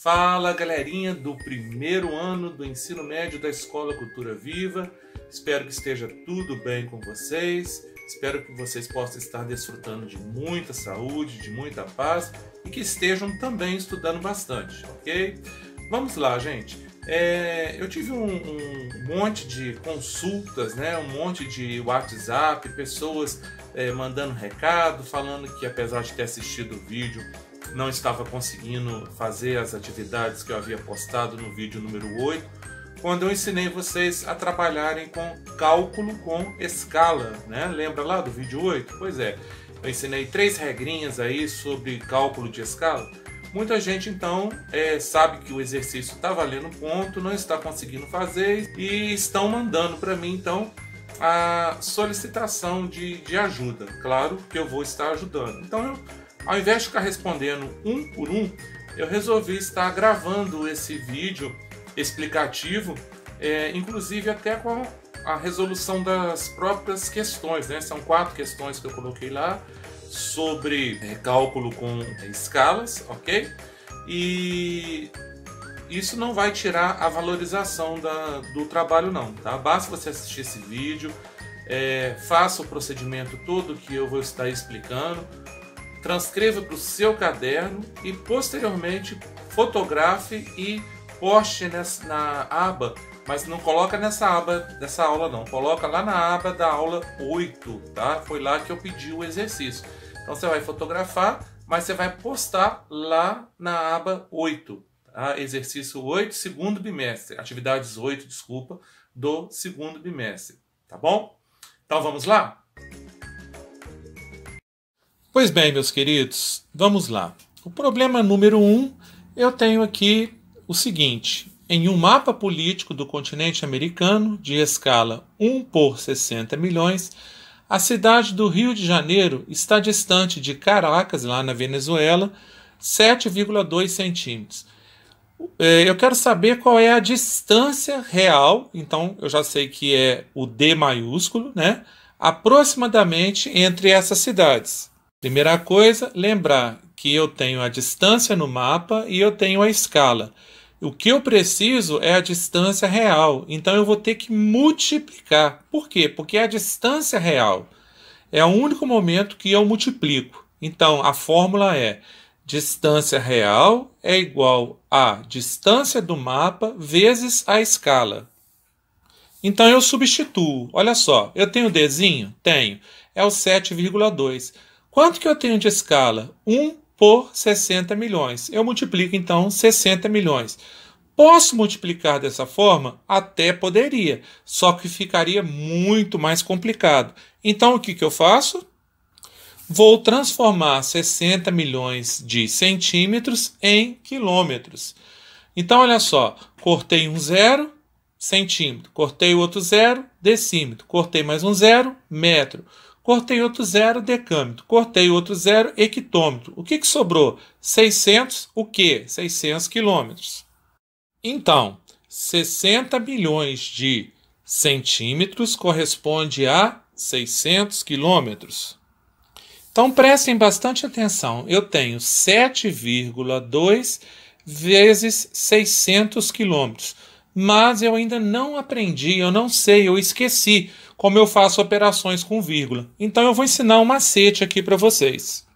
Fala, galerinha do primeiro ano do ensino médio da Escola Cultura Viva. Espero que esteja tudo bem com vocês. Espero que vocês possam estar desfrutando de muita saúde, de muita paz e que estejam também estudando bastante, ok? Vamos lá, gente. Eu tive um monte de consultas, né? Um monte de WhatsApp, pessoas mandando recado, falando que apesar de ter assistido o vídeo, não estava conseguindo fazer as atividades que eu havia postado no vídeo número 8, quando eu ensinei vocês a trabalharem com cálculo com escala, né? Lembra lá do vídeo 8? Pois é, eu ensinei 3 regrinhas aí sobre cálculo de escala. Muita gente então sabe que o exercício está valendo ponto, não está conseguindo fazer e estão mandando para mim então a solicitação de ajuda. Claro que eu vou estar ajudando. Então ao invés de ficar respondendo um por um, eu resolvi estar gravando esse vídeo explicativo, inclusive até com a resolução das próprias questões, né? São 4 questões que eu coloquei lá sobre cálculo com escalas, ok? E isso não vai tirar a valorização do trabalho não, tá? Basta você assistir esse vídeo, faça o procedimento todo que eu vou estar explicando, transcreva para o seu caderno e posteriormente fotografe e poste na aba, mas não coloca nessa aba dessa aula não, coloca lá na aba da aula 8, tá? Foi lá que eu pedi o exercício. Então você vai fotografar, mas você vai postar lá na aba 8, tá? Exercício 8, segundo bimestre, atividades 8, desculpa, do segundo bimestre, tá bom? Então vamos lá? Pois bem, meus queridos, vamos lá. O problema número 1, eu tenho aqui o seguinte: em um mapa político do continente americano, de escala 1 por 60 milhões, a cidade do Rio de Janeiro está distante de Caracas, lá na Venezuela, 7,2 centímetros. Eu quero saber qual é a distância real, então eu já sei que é o D maiúsculo, né? Aproximadamente entre essas cidades. Primeira coisa, lembrar que eu tenho a distância no mapa e eu tenho a escala. O que eu preciso é a distância real, então eu vou ter que multiplicar. Por quê? Porque a distância real é o único momento que eu multiplico. Então a fórmula é: distância real é igual a distância do mapa vezes a escala. Então eu substituo. Olha só, eu tenho o Dzinho? Tenho. É o 7,2. Quanto que eu tenho de escala? 1 por 60 milhões. Eu multiplico, então, 60 milhões. Posso multiplicar dessa forma? Até poderia, só que ficaria muito mais complicado. Então, o que eu faço? Vou transformar 60 milhões de centímetros em quilômetros. Então, olha só, cortei um 0, centímetro. Cortei outro 0, decímetro. Cortei mais um 0, metro. Cortei outro 0, decâmetro. Cortei outro 0, hectômetro. O que sobrou? 600, o quê? 600 quilômetros. Então, 60 milhões de centímetros corresponde a 600 quilômetros. Então, prestem bastante atenção. Eu tenho 7,2 vezes 600 quilômetros. Mas eu ainda não aprendi, eu não sei, eu esqueci como eu faço operações com vírgula. Então eu vou ensinar um macete aqui para vocês.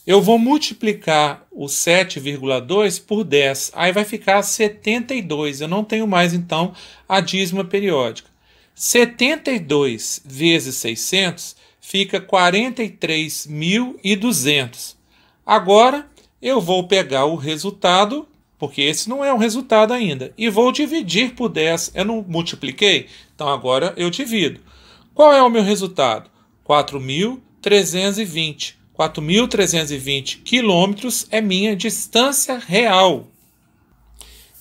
Eu vou multiplicar o 7,2 por 10, aí vai ficar 72. Eu não tenho mais então a dízima periódica. 72 vezes 600 fica 43.200. Agora eu vou pegar o resultado, porque esse não é o resultado ainda, e vou dividir por 10. Eu não multipliquei? Então agora eu divido. Qual é o meu resultado? 4.320. 4.320 quilômetros é minha distância real.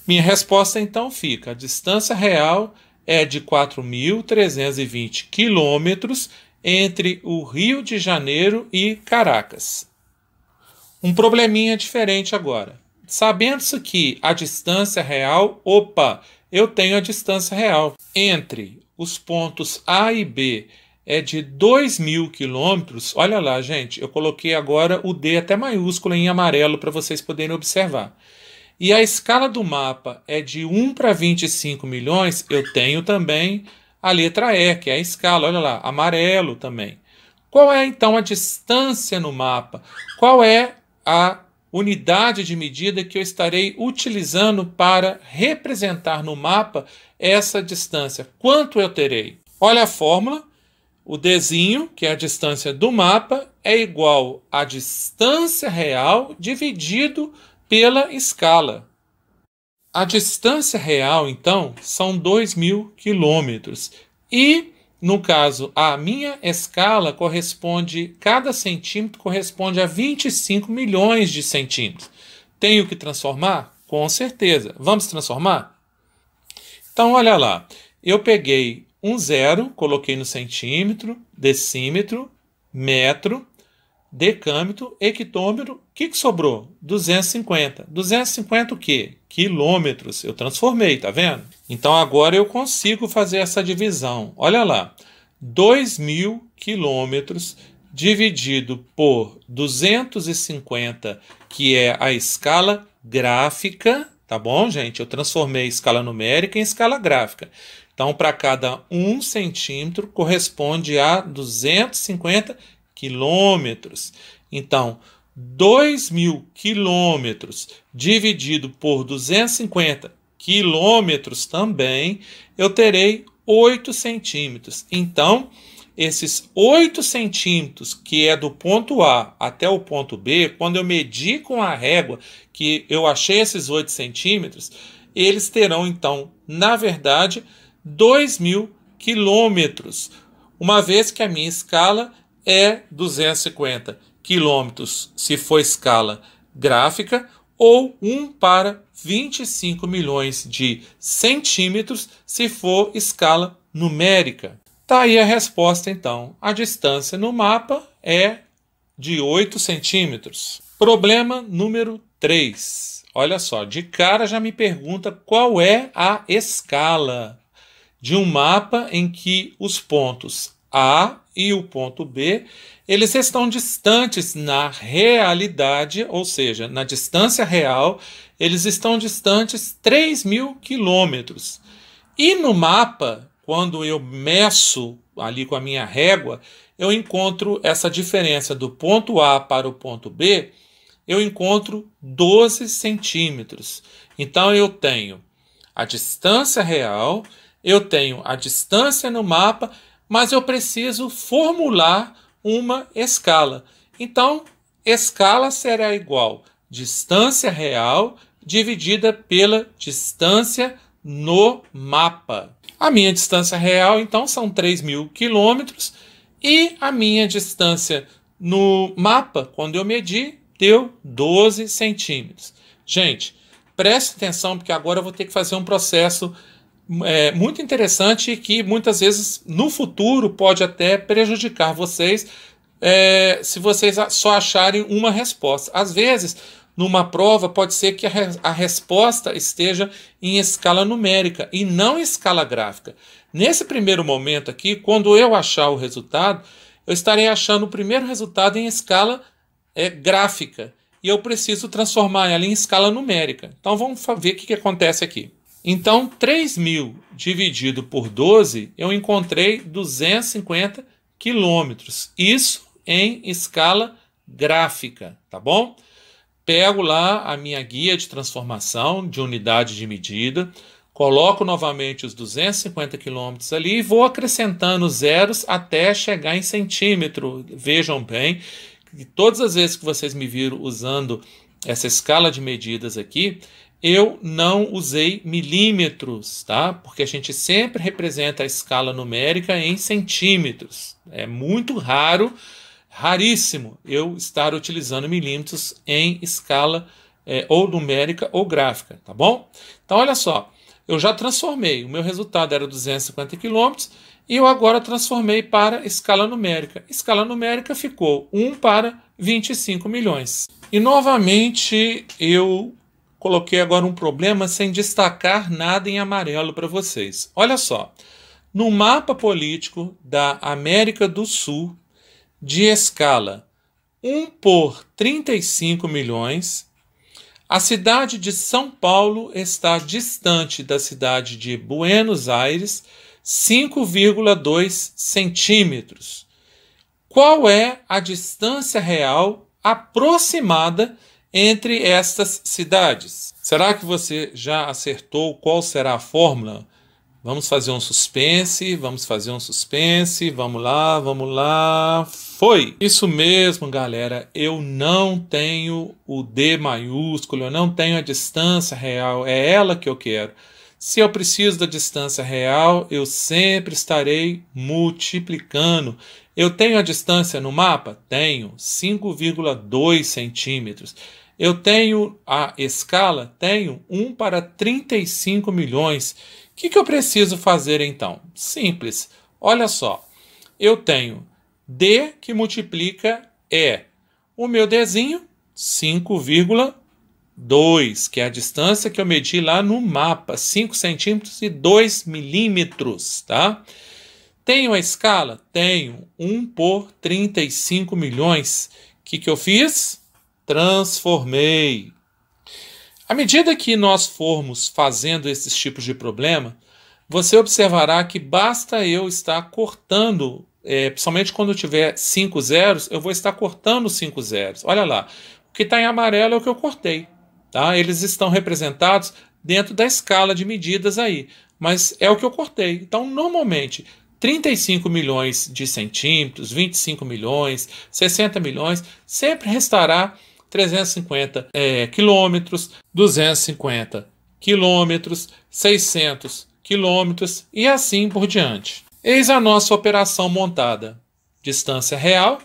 Minha resposta então fica: a distância real é de 4.320 quilômetros entre o Rio de Janeiro e Caracas. Um probleminha diferente agora. Sabendo-se que a distância real, eu tenho a distância real entre os pontos A e B é de 2.000 quilômetros. Olha lá, gente, eu coloquei agora o D até maiúsculo em amarelo para vocês poderem observar. e a escala do mapa é de 1 para 25 milhões, eu tenho também a letra E, que é a escala, olha lá, amarelo também. Qual é então a distância no mapa? Qual é a unidade de medida que eu estarei utilizando para representar no mapa essa distância? Quanto eu terei? Olha a fórmula, o Dzinho, que é a distância do mapa, é igual à distância real dividido pela escala. A distância real, então, são 2.000 quilômetros. E, no caso, a minha escala corresponde, cada centímetro corresponde a 25 milhões de centímetros. Tenho que transformar? Com certeza. Vamos transformar? Então, olha lá. Eu peguei um zero, coloquei no centímetro, decímetro, metro, decâmetro, hectômetro. O que sobrou? 250. 250 o quê? Quilômetros. Eu transformei, tá vendo? Então agora eu consigo fazer essa divisão. Olha lá. 2.000 quilômetros dividido por 250, que é a escala gráfica, tá bom, gente? Eu transformei escala numérica em escala gráfica. Então, para cada 1 centímetro corresponde a 250 quilômetros. Então, 2.000 quilômetros dividido por 250 quilômetros também, eu terei 8 centímetros. Então, esses 8 centímetros, que é do ponto A até o ponto B, quando eu medir com a régua que eu achei esses 8 centímetros, eles terão, então, na verdade, 2.000 quilômetros, uma vez que a minha escala é 250 quilômetros, se for escala gráfica, ou 1 para 25 milhões de centímetros, se for escala numérica. Tá aí a resposta, então. A distância no mapa é de 8 centímetros. Problema número 3. Olha só, de cara já me pergunta qual é a escala de um mapa em que os pontos A e o ponto B, eles estão distantes na realidade, ou seja, na distância real, eles estão distantes 3.000 quilômetros. E no mapa, quando eu meço ali com a minha régua, eu encontro essa diferença do ponto A para o ponto B, eu encontro 12 centímetros. Então eu tenho a distância real, eu tenho a distância no mapa, mas eu preciso formular uma escala. Então, escala será igual a distância real dividida pela distância no mapa. A minha distância real, então, são 3.000 quilômetros e a minha distância no mapa, quando eu medi, deu 12 centímetros. Gente, preste atenção, porque agora eu vou ter que fazer um processo muito interessante que muitas vezes no futuro pode até prejudicar vocês se vocês só acharem uma resposta. Às vezes, numa prova, pode ser que a resposta esteja em escala numérica e não em escala gráfica. Nesse primeiro momento aqui, quando eu achar o resultado, eu estarei achando o primeiro resultado em escala gráfica e eu preciso transformar ela em escala numérica. Então vamos ver o que acontece aqui. Então, 3.000 dividido por 12, eu encontrei 250 quilômetros. Isso em escala gráfica, tá bom? Pego lá a minha guia de transformação de unidade de medida, coloco novamente os 250 quilômetros ali e vou acrescentando zeros até chegar em centímetro. Vejam bem que todas as vezes que vocês me viram usando essa escala de medidas aqui, eu não usei milímetros, tá? Porque a gente sempre representa a escala numérica em centímetros. É muito raro, raríssimo, eu estar utilizando milímetros em escala ou numérica ou gráfica, tá bom? Então, olha só, eu já transformei, o meu resultado era 250 quilômetros e eu agora transformei para escala numérica. Escala numérica ficou 1 para 25 milhões. E, novamente, eu coloquei agora um problema sem destacar nada em amarelo para vocês. Olha só, no mapa político da América do Sul, de escala 1 por 35 milhões, A cidade de São Paulo está distante da cidade de Buenos Aires 5,2 centímetros. Qual é a distância real aproximada entre estas cidades? Será que você já acertou qual será a fórmula? Vamos fazer um suspense, vamos lá, foi! Isso mesmo, galera, eu não tenho o D maiúsculo, eu não tenho a distância real, é ela que eu quero. Se eu preciso da distância real, eu sempre estarei multiplicando. Eu tenho a distância no mapa? Tenho, 5,2 centímetros. Eu tenho a escala? Tenho, 1 para 35 milhões. O que eu preciso fazer então? Simples. Olha só. Eu tenho D que multiplica E. O meu Dzinho, 5,2, que é a distância que eu medi lá no mapa. 5 centímetros e 2 milímetros, tá? Tenho a escala? Tenho. 1 por 35 milhões. O que eu fiz? Transformei. À medida que nós formos fazendo esses tipos de problema, você observará que basta eu estar cortando, principalmente quando tiver 5 zeros, eu vou estar cortando 5 zeros. Olha lá, o que está em amarelo é o que eu cortei. Tá? Eles estão representados dentro da escala de medidas aí, mas é o que eu cortei. Então, normalmente, 35 milhões de centímetros, 25 milhões, 60 milhões, sempre restará 350 quilômetros, 250 quilômetros, 600 quilômetros e assim por diante. Eis a nossa operação montada. Distância real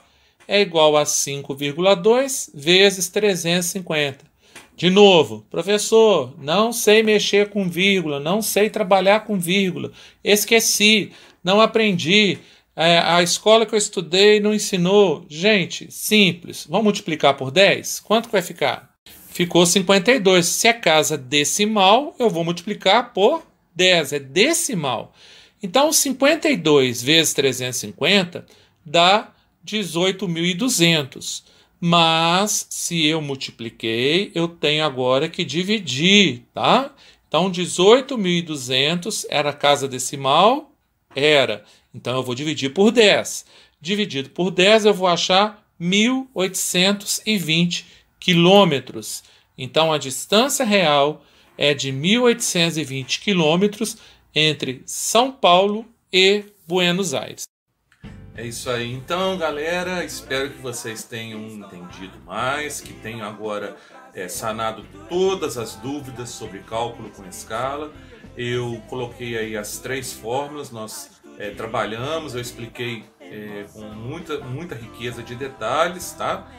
é igual a 5,2 vezes 350. De novo, professor, não sei mexer com vírgula, não sei trabalhar com vírgula, esqueci, não aprendi. A escola que eu estudei não ensinou. Gente, simples. Vamos multiplicar por 10? Quanto vai ficar? Ficou 52. Se é casa decimal, eu vou multiplicar por 10. É decimal. Então, 52 vezes 350 dá 18.200. Mas, se eu multipliquei, eu tenho agora que dividir, tá? Então, 18.200 era casa decimal? Era. Então, eu vou dividir por 10. Dividido por 10, eu vou achar 1.820 quilômetros. Então, a distância real é de 1.820 quilômetros entre São Paulo e Buenos Aires. É isso aí. Então, galera, espero que vocês tenham entendido mais, que tenham agora sanado todas as dúvidas sobre cálculo com escala. Eu coloquei aí as 3 fórmulas, nós trabalhamos, eu expliquei com muita riqueza de detalhes, tá?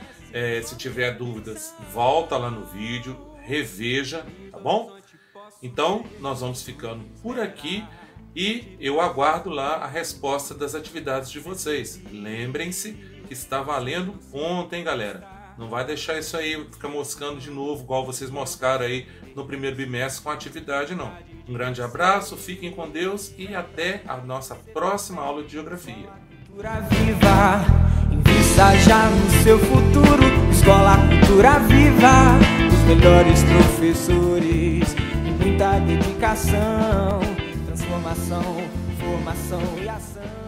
Se tiver dúvidas, volta lá no vídeo, reveja, tá bom? Então, nós vamos ficando por aqui e eu aguardo lá a resposta das atividades de vocês. Lembrem-se que está valendo ponto, hein, galera? Não vai deixar isso aí ficar moscando de novo, igual vocês moscaram aí no primeiro bimestre com a atividade, não. Um grande abraço, fiquem com Deus e até a nossa próxima aula de Geografia. Viva, invista já no seu futuro, Escola Cultura Viva, os melhores professores e muita dedicação, transformação, formação e ação.